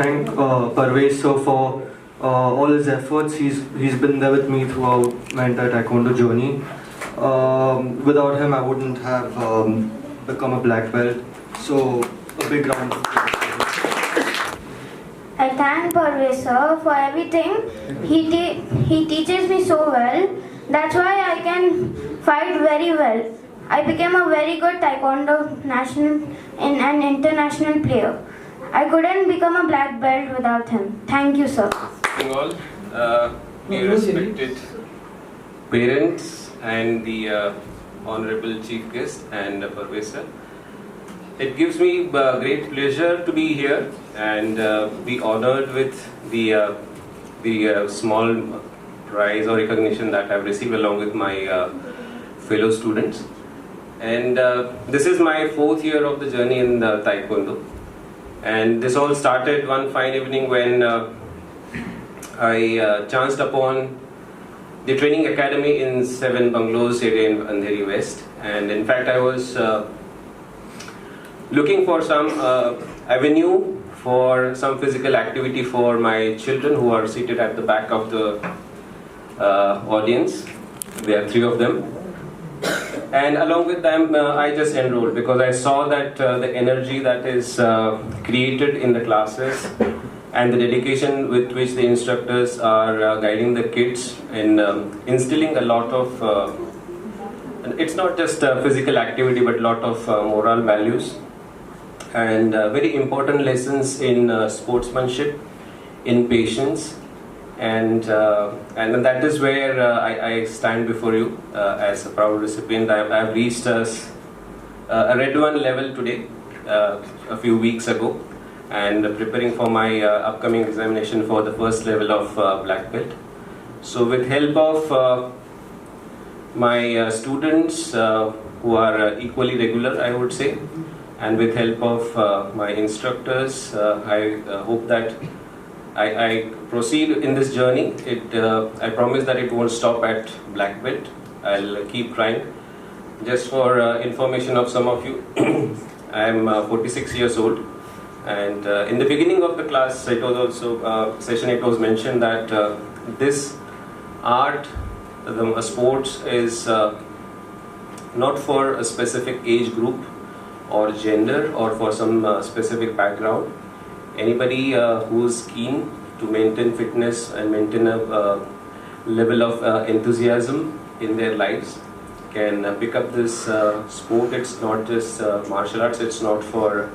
thank Parvez sir for all his efforts. He's been there with me throughout my entire taekwondo journey. Without him, I wouldn't have become a black belt. So a big round of applause. I thank Parvez sir for everything. He teaches me so well. That's why I can fight very well. I became a very good taekwondo national and international player. I couldn't become a black belt without him. Thank you, sir. All dear respected parents and the honorable chief guest and Parvez sir. It gives me great pleasure to be here and be honored with the small prize or recognition that I've received along with my fellow students. And this is my 4th year of the journey in the Taekwondo. And this all started one fine evening when I chanced upon the training academy in 7 Bungalows area in Andheri West. And in fact, I was looking for some avenue for some physical activity for my children who are seated at the back of the audience. There are 3 of them. And along with them, I just enrolled because I saw that the energy that is created in the classes and the dedication with which the instructors are guiding the kids in instilling a lot of, it's not just physical activity but a lot of moral values and very important lessons in sportsmanship, in patience. And that is where I stand before you as a proud recipient. I have reached a Red 1 level today, a few weeks ago, and preparing for my upcoming examination for the first level of black belt. So with help of my students who are equally regular, I would say, and with help of my instructors, I hope that I proceed in this journey. I promise that it won't stop at black belt. I'll keep trying. Just for information of some of you, I am 46 years old, and in the beginning of the class, it was also session. It was mentioned that this art, sports, is not for a specific age group or gender or for some specific background. Anybody who's keen to maintain fitness and maintain a level of enthusiasm in their lives can pick up this sport. It's not just martial arts. It's not for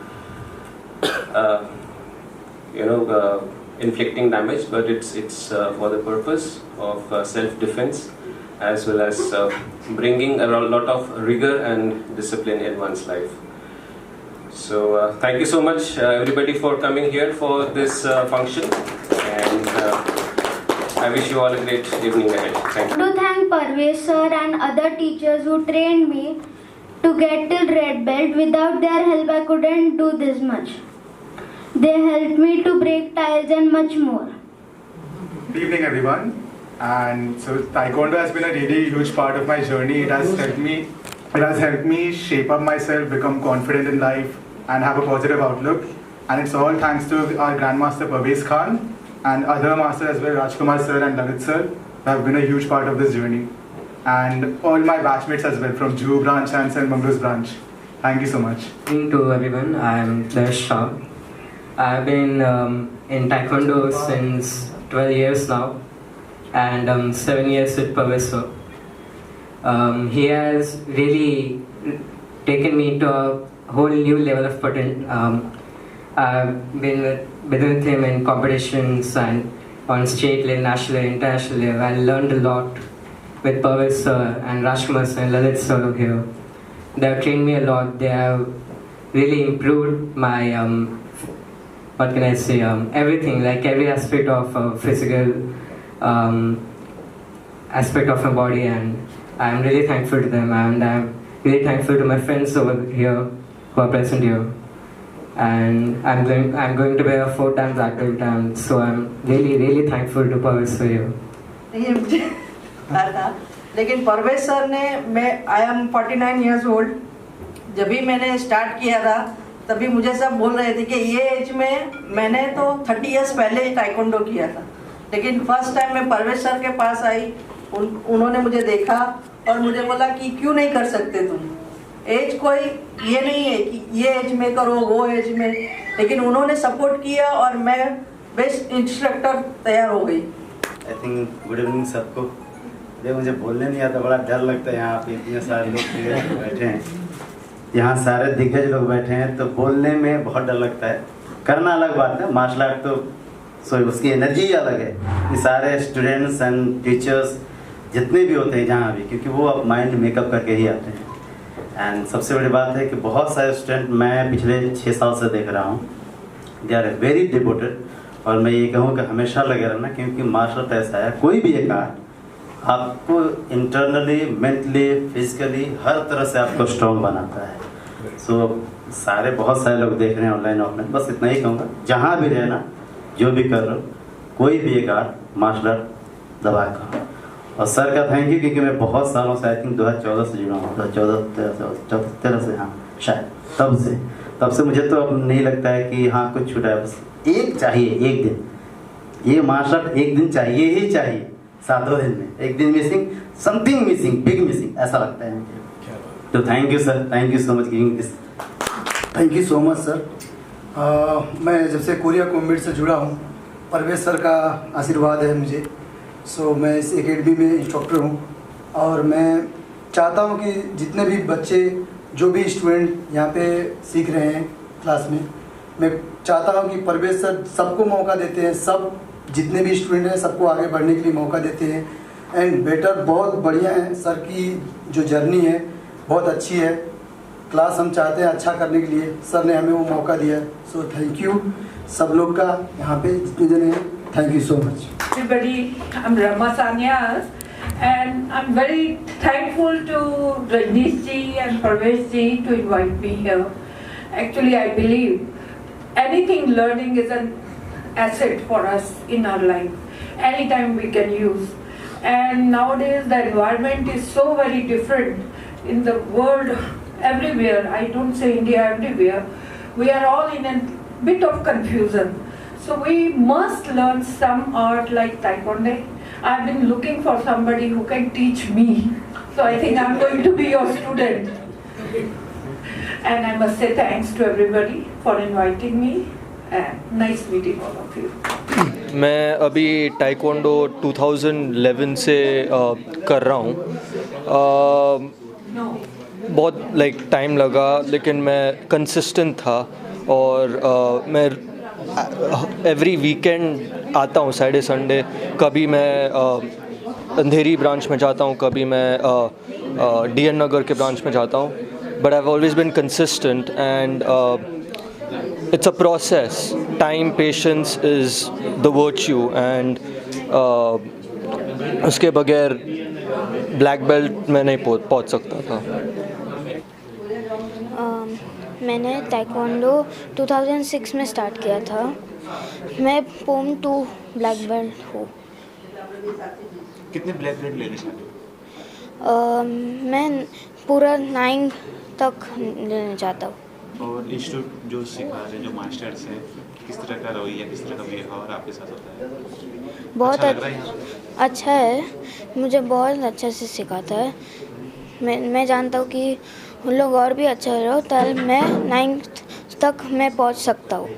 inflicting damage, but it's for the purpose of self-defense as well as bringing a lot of rigor and discipline in one's life. So thank you so much everybody for coming here for this function, and I wish you all a great evening ahead. Thank you. To thank Parvez sir and other teachers who trained me to get till red belt. Without their help, I couldn't do this much. They helped me to break tiles and much more. Good evening, everyone. And so Taekwondo has been a really huge part of my journey. It has helped me shape up myself, become confident in life, and have a positive outlook. And it's all thanks to our Grandmaster Parvez Khan and other masters as well, Rajkumar sir and Lalit sir, who have been a huge part of this journey. And all my batchmates as well from Juhu branch and St. Bungalows branch. Thank you so much. Good evening to everyone. I am Dash Shah. I've been in Taekwondo since 12 years now, and 7 years with Parvez sir. He has really taken me to a whole new level of potential. I've been with him in competitions and on state level, national level, international level. I learned a lot with Parvez sir and Rajkumar sir and Lalit sir here. They have trained me a lot. They have really improved my what can I say, everything, like every aspect of physical aspect of my body, and I'm really thankful to them, and I'm really thankful to my friends over here who are present here. And I'm going to be a 4-time black belt, and so I'm really thankful to Parvez sir here. लेकिन Parvez sir ने, मैं I am 49 years old, जब भी मैंने start किया था तभी मुझे सब बोल रहे थे कि ये एज में मैंने तो 30 इयर्स पहले ही टाइकोंडो किया था, लेकिन फर्स्ट टाइम मैं परवेश सर के पास आई, उन्होंने मुझे देखा और मुझे बोला कि क्यों नहीं कर सकते तुम, एज कोई ये नहीं है कि ये एज में करो वो एज में, लेकिन उन्होंने सपोर्ट किया और मैं बेस्ट इंस्ट्रक्टर तैयार हो गई। आई थिंक गुड इवनिंग सबको। ये मुझे बोलने नहीं आता, बड़ा डर लगता है, यहाँ पे इतने सारे लोग बैठे हैं, यहाँ सारे दिग्गज लोग बैठे हैं, तो बोलने में बहुत डर लगता है। करना अलग बात है, मार्शल आर्ट तो सो उसकी एनर्जी ही अलग है। ये सारे स्टूडेंट्स एंड टीचर्स जितने भी होते हैं जहाँ भी, क्योंकि वो अब माइंड मेकअप करके ही आते हैं। एंड सबसे बड़ी बात है कि बहुत सारे स्टूडेंट मैं पिछले 6 साल से देख रहा हूँ, दे आर वेरी डिवोटेड। और मैं ये कहूँ कि हमेशा लगे रहना, क्योंकि मार्शल आर्ट ऐसा है, कोई भी एक आर्ट आपको इंटरनली, मेंटली, फिजिकली हर तरह से आपको स्ट्रॉन्ग बनाता है। सो सारे बहुत सारे लोग देख रहे हैं ऑनलाइन ऑफलाइन, बस इतना ही कहूँगा, जहाँ भी रहना, जो भी कर रहे हो, कोई भी एक आर्ट मार्शल आर्ट दबा कर। और सर का थैंक यू, क्योंकि मैं बहुत सालों से, आई थिंक 2014 से जुड़ा हूँ, 2014-13 से, हाँ शायद तब से मुझे तो अब नहीं लगता है कि हाँ कुछ छूटा है। बस एक चाहिए, एक दिन, ये मार्शल आर्ट एक दिन चाहिए ही चाहिए, 7 दिन में एक दिन missing, something missing, big missing, ऐसा लगता है मुझे। तो thank you sir, thank you so much giving this. Thank you so much sir. मैं जब से कोरिया कॉम्बैट से जुड़ा हूँ, परवेश सर का आशीर्वाद है मुझे। सो मैं इस एकेडमी में इंस्ट्रक्टर हूँ और मैं चाहता हूँ कि जितने भी बच्चे, जो भी स्टूडेंट यहाँ पे सीख रहे हैं क्लास में, मैं चाहता हूँ कि परवेश सर सबको मौका देते हैं, सब जितने भी स्टूडेंट हैं सबको आगे बढ़ने के लिए मौका देते हैं। एंड बेटर बहुत बढ़िया है सर की जो जर्नी है, बहुत अच्छी है। क्लास हम चाहते हैं अच्छा करने के लिए, सर ने हमें वो मौका दिया। सो थैंक यू सब लोग का, यहाँ पे जितने जने हैं, thank you so much. Everybody, I'm Rama Sanyas, and I'm very thankful to Rajneesh ji and Parvesh ji to invite me here. Actually, I believe anything learning is an asset for us in our life. Anytime we can use. And nowadays the environment is so very different in the world, everywhere. I don't say India, everywhere. We are all in a bit of confusion. So we must learn some art like Taekwondo. I've been looking for somebody who can teach me. So I think I'm going to be your student. And I must say thanks to everybody for inviting me. And nice meeting all of you. मैं अभी taekwondo 2011 से कर रहा हूँ। बहुत time लगा, लेकिन मैं कंसिस्टेंट था और मैं एवरी वीकेंड आता हूँ, सैटरडे संडे। कभी मैं अंधेरी ब्रांच में जाता हूँ, कभी मैं DN नगर के ब्रांच में जाता हूँ। But I have always been consistent and it's a process. Time, patience is the virtue, and उसके बगैर ब्लैक बेल्ट में नहीं पहुंच सकता था। मैंने ताइक्वांडो 2006 में स्टार्ट किया था। मैं पोम 2 ब्लैक बेल्ट हूँ। कितने ब्लैक बेल्ट लेने चाहते हो? मैं पूरा 9 तक लेना चाहता हूँ। और इंस्टीट्यूट जो सिखा रहे हैं, जो मास्टर्स हैं, किस तरह का रवैया, किस तरह का व्यवहार आपके साथ होता है? बहुत अच्छा है। मुझे बहुत अच्छे से सिखाता है। मैं जानता हूँ कि उन लोग और भी अच्छा रहो, तब मैं 9th तक मैं पहुँच सकता हूँ।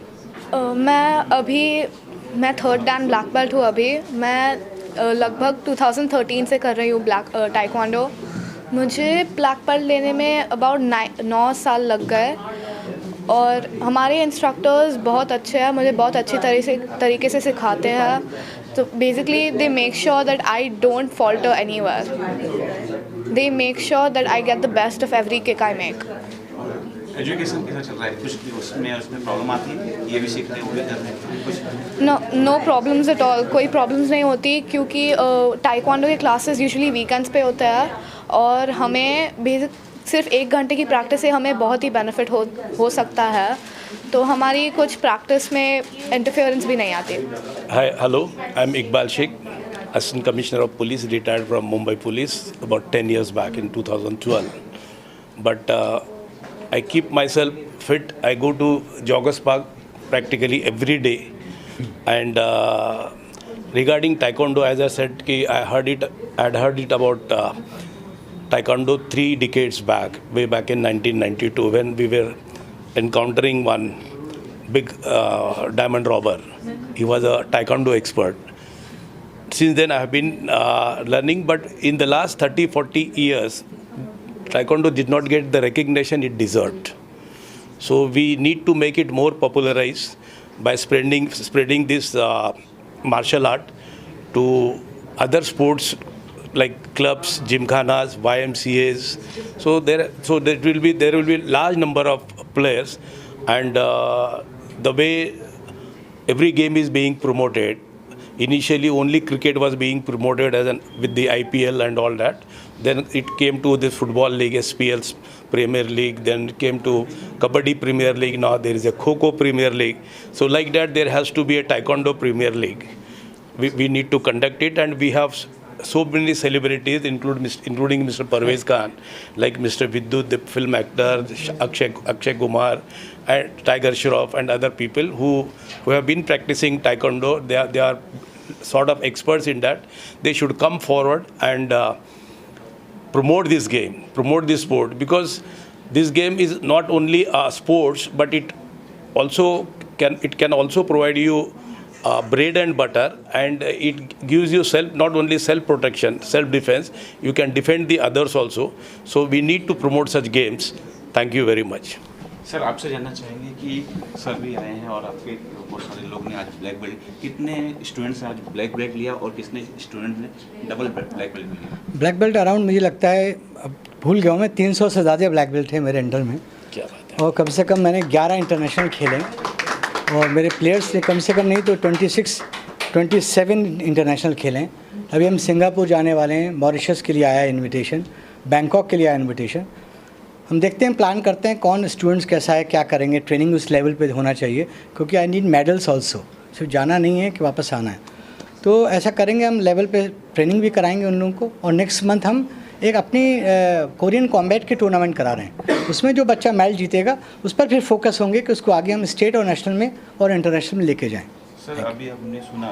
मैं 3rd Dan ब्लैक बेल्ट हूँ। अभी मैं लगभग 2013 से कर रही हूँ टाइक्वांडो। मुझे ब्लैक बेल्ट लेने में अबाउट 9 साल लग गए और हमारे इंस्ट्रक्टर्स बहुत अच्छे हैं, मुझे बहुत अच्छी तरीके से सिखाते हैं। तो basically they make sure that I don't falter anywhere. They make sure that I get the best of every kick I make. Education कैसा चल रहा है? कुछ उसमें प्रॉब्लम आती है? ये भी सीख रहे हैं, वो भी कर रहे हैं कुछ? No problems at all. कोई प्रॉब्लम्स नहीं होती, क्योंकि टाइक्वांडो के क्लासेस यूजुअली वीकेंड्स पे होते हैं और हमें बेसिक सिर्फ 1 घंटे की प्रैक्टिस से हमें बहुत ही बेनिफिट हो सकता है। तो हमारी कुछ प्रैक्टिस में इंटरफेरेंस भी नहीं आती। Hi, hello, I am Iqbal Shaikh, Assistant Commissioner of Police, retired from Mumbai Police about 10 years back in 2012. But I keep myself fit. I go to Joggers Park practically every day. And regarding Taekwondo, as I said, I had heard it about Taekwondo 3 decades back, way back in 1992, when we were encountering one big diamond robber. He was a Taekwondo expert. Since then, I have been learning, but in the last 30-40 years, Taekwondo did not get the recognition it deserved. So we need to make it more popularized by spreading this martial art to other sports like clubs, gymkhanas, YMCAs. So there will be large number of players, and the way every game is being promoted. Initially, only cricket was being promoted with the IPL and all that. Then it came to the Football League, SPL Premier League. Then it came to Kabaddi Premier League. Now there is a Kho-Kho Premier League. So like that, there has to be a Taekwondo Premier League. We need to conduct it, and we have so many celebrities, including Mr. Parvez Khan, like Mr. Vidyut, the film actor, Akshay Kumar, and Tiger Shroff, and other people who have been practicing Taekwondo. They are sort of experts in that. They should come forward and promote this game, promote this sport, because this game is not only a sports, but it can also provide you bread and butter, and it gives you not only self protection, self defense, you can defend the others also. So we need to promote such games. Thank you very much. Sir आपसे जानना चाहेंगे कि sir भी आए हैं और आपके बहुत सारे लोग ने आज ब्लैक बेल्ट, कितने स्टूडेंट्स ने आज ब्लैक बेल्ट लिया और कितने स्टूडेंट ने डबल ब्लैक बेल्ट लिया? ब्लैक बेल्ट अराउंड मुझे लगता है, अब भूल गया हूँ मैं, 300 से ज़्यादा ब्लैक बेल्ट थे मेरे अंडर में। क्या बात है। और कम से कम मैंने 11 इंटरनेशनल खेले, और मेरे प्लेयर्स ने कम से कम नहीं तो 27 इंटरनेशनल खेले। अभी हम सिंगापुर जाने वाले हैं, मॉरिशस के लिए आया है इन्विटेशन, बैंकॉक के लिए आया इन्विटेशन। हम देखते हैं, प्लान करते हैं कौन स्टूडेंट्स कैसा है, क्या करेंगे, ट्रेनिंग उस लेवल पे होना चाहिए, क्योंकि आई नीड मेडल्स ऑल्सो, सिर्फ जाना नहीं है कि वापस आना है। तो ऐसा करेंगे, हम लेवल पे ट्रेनिंग भी कराएंगे उन लोगों को। और नेक्स्ट मंथ हम एक अपनी कोरियन कॉम्बैट के टूर्नामेंट करा रहे हैं, उसमें जो बच्चा मैच जीतेगा उस पर फिर फोकस होंगे कि उसको आगे हम स्टेट और नेशनल में और इंटरनेशनल में लेके जाएँ। सर अभी हमने सुना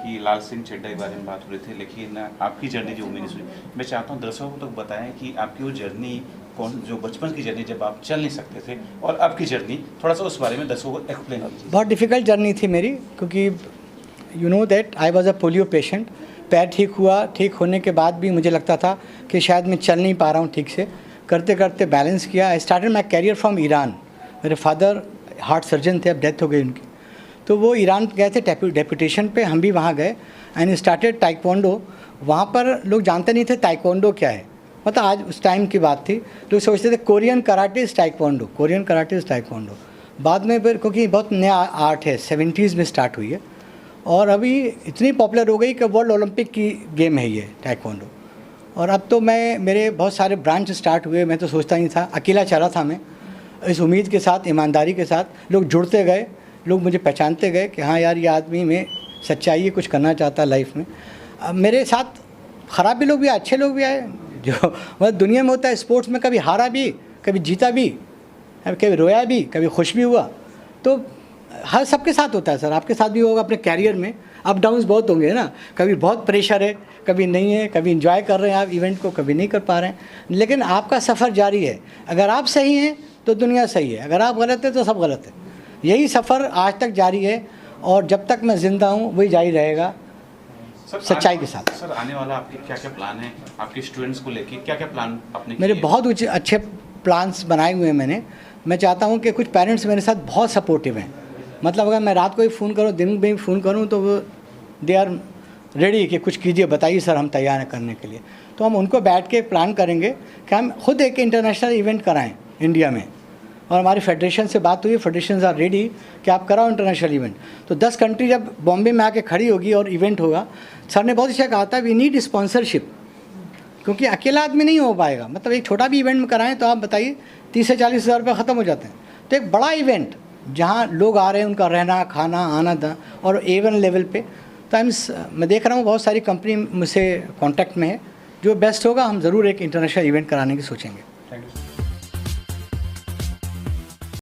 कि लाल सिंह चड्ढा के बारे में बात हो रही थी, लेकिन आपकी जर्नी जो मैंने सुनी, मैं चाहता हूँ दर्शकों को तो बताएं कि आपकी वो जर्नी जो बचपन की जर्नी जब आप चल नहीं सकते थे, और आपकी जर्नी थोड़ा सा उस बारे में दर्शकों को एक्सप्लेन कीजिए। बहुत डिफ़िकल्ट जर्नी थी मेरी, क्योंकि you know that I was a polio patient. पैर ठीक हुआ, ठीक होने के बाद भी मुझे लगता था कि शायद मैं चल नहीं पा रहा हूँ ठीक से। करते करते बैलेंस किया। I started my career from Iran. मेरे फादर हार्ट सर्जन थे, अब डेथ हो गई उनकी, तो वो ईरान गए थे डेपुटेशन पे, हम भी वहाँ गए एंड स्टार्टेड टाइकोंडो। वहाँ पर लोग जानते नहीं थे टाइकोंडो क्या है, मतलब आज उस टाइम की बात थी, लोग सोचते थे Korean karate is taekwondo, Korean karate is taekwondo. बाद में फिर, क्योंकि बहुत नया आर्ट है, 70s में स्टार्ट हुई है और अभी इतनी पॉपुलर हो गई कि वर्ल्ड ओलंपिक की गेम है ये टाइकोंडो। और अब तो मेरे बहुत सारे ब्रांच स्टार्ट हुए। मैं तो सोचता नहीं था, अकेला चला था मैं, इस उम्मीद के साथ, ईमानदारी के साथ लोग जुड़ते गए, लोग मुझे पहचानते गए कि हाँ यार, ये आदमी में सच्चाई है, कुछ करना चाहता है लाइफ में। अब मेरे साथ ख़राब भी लोग भी आए, अच्छे लोग भी आए, जो मतलब दुनिया में होता है स्पोर्ट्स में, कभी हारा भी, कभी जीता भी, कभी रोया भी, कभी खुश भी हुआ। तो हर सबके साथ होता है सर, आपके साथ भी होगा अपने कैरियर में। अप डाउन्स बहुत होंगे ना, कभी बहुत प्रेशर है, कभी नहीं है, कभी इंजॉय कर रहे हैं आप इवेंट को, कभी नहीं कर पा रहे हैं, लेकिन आपका सफ़र जारी है। अगर आप सही हैं तो दुनिया सही है, अगर आप गलत हैं तो सब गलत है। यही सफ़र आज तक जारी है और जब तक मैं ज़िंदा हूँ वही जारी रहेगा, सच्चाई के साथ। सर आने वाला आपके क्या क्या प्लान है, आपके स्टूडेंट्स को लेके क्या क्या प्लान अपने? मेरे बहुत अच्छे प्लान्स बनाए हुए हैं मैंने। मैं चाहता हूँ कि कुछ पेरेंट्स मेरे साथ बहुत सपोर्टिव हैं, मतलब अगर मैं रात को ही फ़ोन करूँ, दिन में भी फ़ोन करूँ, तो वो दे आर रेडी कि कुछ कीजिए, बताइए सर, हम तैयार हैं करने के लिए। तो हम उनको बैठ के प्लान करेंगे कि हम खुद एक इंटरनेशनल इवेंट कराएं इंडिया में। और हमारी फेडरेशन से बात हुई, फेडरेशन आर रेडी कि आप कराओ इंटरनेशनल इवेंट। तो 10 कंट्री जब बॉम्बे में आके खड़ी होगी और इवेंट होगा, सर ने बहुत अच्छा कहा था, वी नीड स्पॉन्सरशिप, क्योंकि अकेला आदमी नहीं हो पाएगा। मतलब एक छोटा भी इवेंट में कराएं तो आप बताइए 30 से 40 हज़ार रुपये ख़त्म हो जाते हैं। तो एक बड़ा इवेंट जहाँ लोग आ रहे हैं, उनका रहना, खाना, आना था, और A1 लेवल पे। तो मैं देख रहा हूँ बहुत सारी कंपनी मुझसे कांटेक्ट में है, जो बेस्ट होगा हम ज़रूर एक इंटरनेशनल इवेंट कराने की सोचेंगे।